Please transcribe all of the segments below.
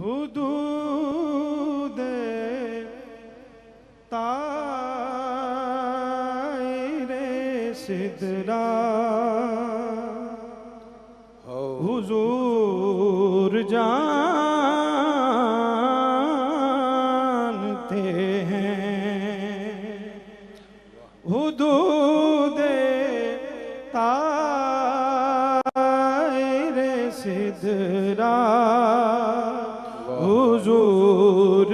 हुदूद तायरे सिदरा हुजूर जानते हैं। हुदूद तायरे सिदरा हुजूर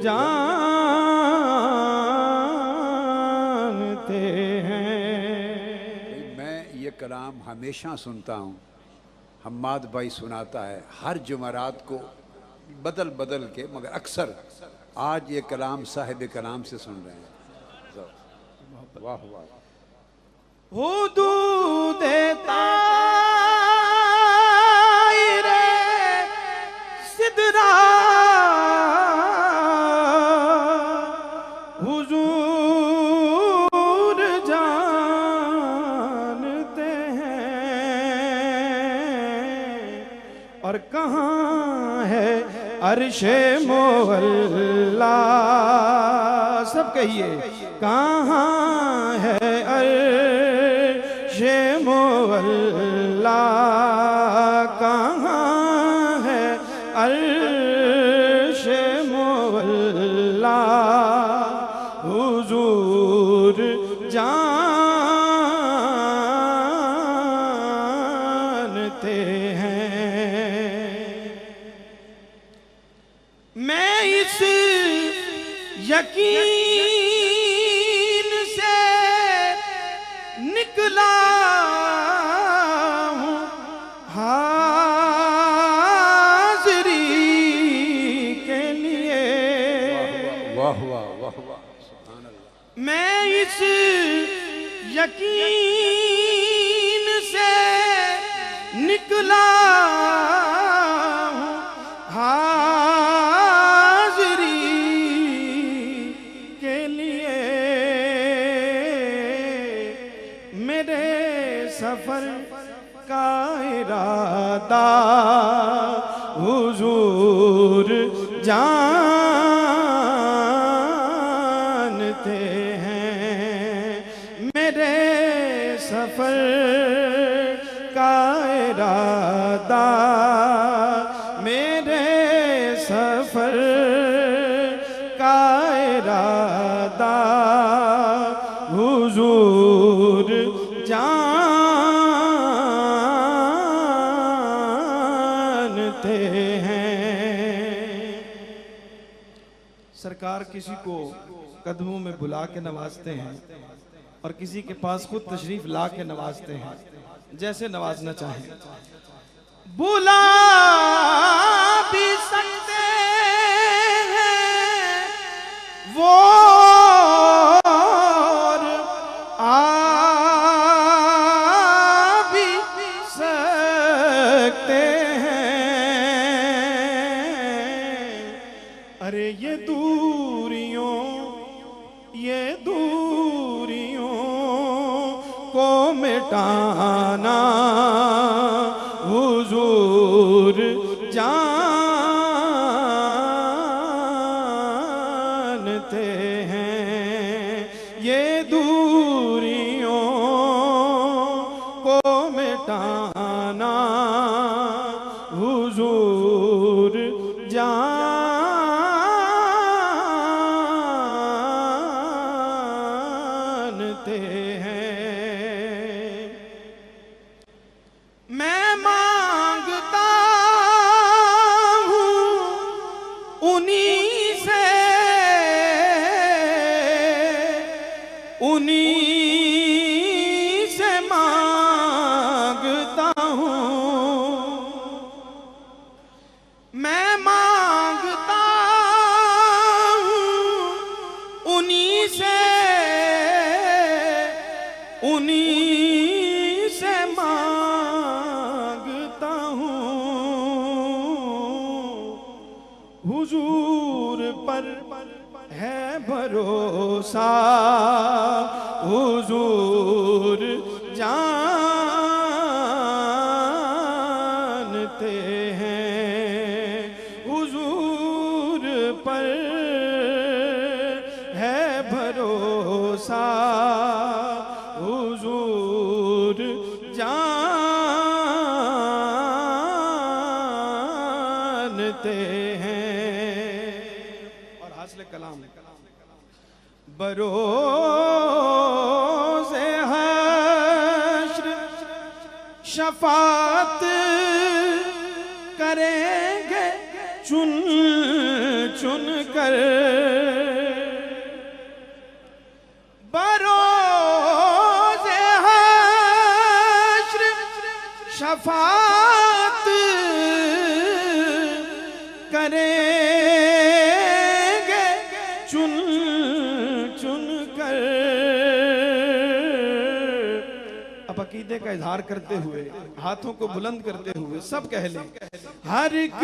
जानते हैं। मैं ये कलाम हमेशा सुनता हूँ, हम्माद भाई सुनाता है हर जुमरात को बदल बदल के, मगर अक्सर आज ये कलाम साहिब कलाम से सुन रहे हैं। वाह वाह। हुदूद तायरे सिदरा हुजूर जानते हैं। और कहाँ है अर्शे मोहल्ला, सब कहिए कहाँ है अर्शे मोहल्ला, कहाँ है अर्शे मोहल्ला, हुजूर जानते हैं। मैं इस यकीन से निकला हूँ हाज़री के लिए। वाह वाह वाह वाह। सुभान अल्लाह। मैं इस यकीन से निकला हूँ हाज़री के लिए। मेरे सफर का इरादा हुजूर जानते हैं। मेरे सफर का इरादा, मेरे सफर का इरादा हुजूर जानते हैं। सरकार किसी को कदमों में बुला के नवाजते हैं और किसी के पास खुद तशरीफ ला के नवाजते हैं, जैसे नवाजना चाहें। बुला भी सकते हैं वो और आ भी सकते हैं। अरे ये दूरियों को मिटाना हुजूर जानते हैं। ये दूरियों को मिटाना हुजूर जानते हैं। मैं मांगता हूँ उन्हीं से, उन्हीं से मांगता हूँ। मैं मांगता हूँ उन्हीं से, उन्हीं से मांगता हूँ। हुजूर पर है भरोसा, हुजूर जानते हैं। हुजूर हैं। और हासिल कलाम बरोज़े हश्र शफात करेंगे चुन चुन कर, बरोज़े हश्र शफात करेंगे चुन चुन कर। अब अकीदे का इजहार करते हुए, हाथों को बुलंद करते हुए सब कह लें, हर एक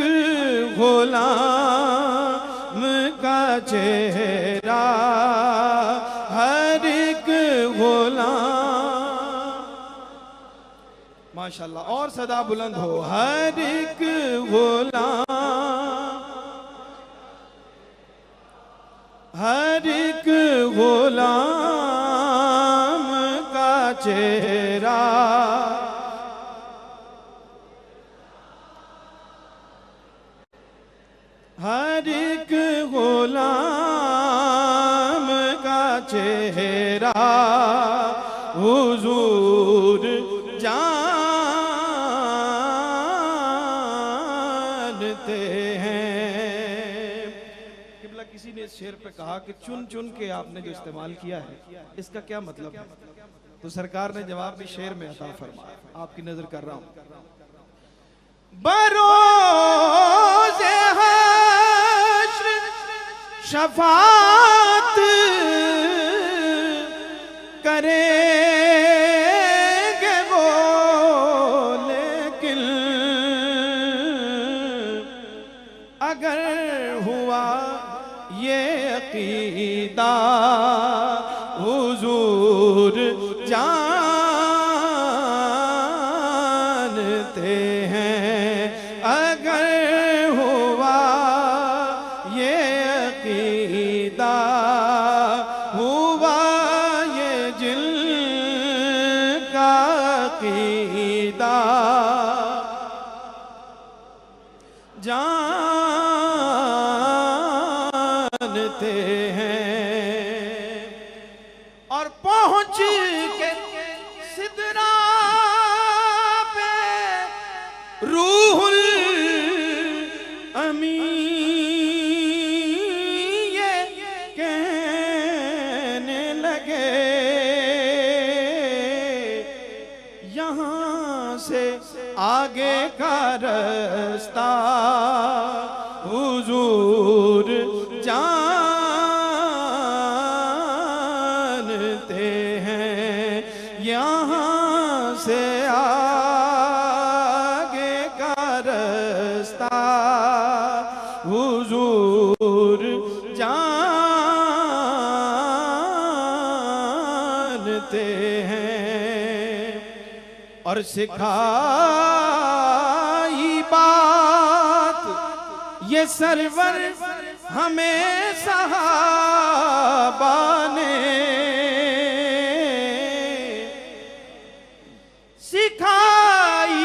गुलाम का चेहरा, हर एक गुलाम, माशाल्लाह, और सदा बुलंद हो, हर एक गुलाम, हर एक गुलाम का चेहरा, हर एक गुलाम का चेहरा हुजूर जानते हैं। किबला किसी ने इस शेर पे कहा कि चुन चुन के आपने जो इस्तेमाल किया है इसका क्या मतलब है, तो सरकार ने जवाब भी शेर में अता फरमाया, आपकी नजर कर रहा हूं। बरोज़े हश्र शफात करेंगे वो, लेकिन अगर हुआ ये अकीदा हुजूर जानते हैं, अगर हुआ ये अकीदा, हुआ ये जिनका अकीदा जानते हैं। और पहुंच के सिदरा पे रूहुल अमीन ये कहने लगे, यहाँ से आगे का रास्ता हुजूर जानते हैं, यहाँ से आगे का रास्ता हुजूर जानते हैं। और सिखाई बात ये सरवर हमें सहाबा ने, सिखाई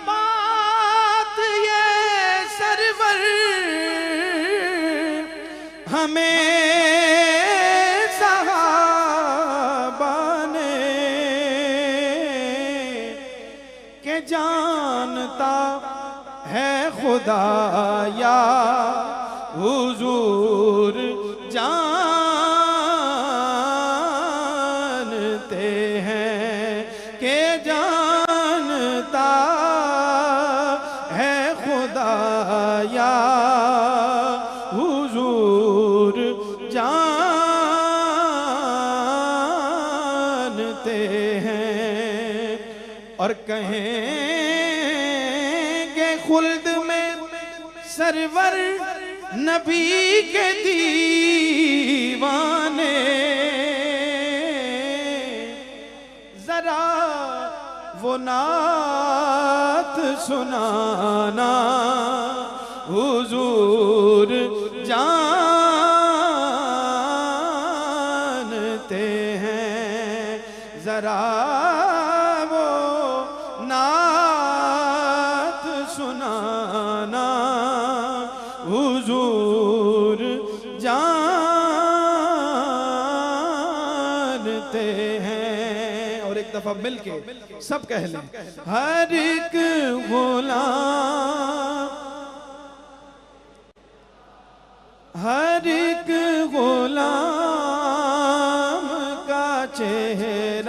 बात ये सरवर हमें सहाबा ने, के जानता है खुदाया हुजूर जानते हैं, के जानता है खुदाया हुजूर जानते हैं। और कहेंगे खुल्द में सरवर नबी के दीवाने, जरा वो नात सुनाना हुजूर जानते हैं, जरा वो नात सुनाना हुजूर जानते हैं। और एक दफा मिलके सब कह लें, हर एक गुलाम, हर एक गुलाम का चेहरा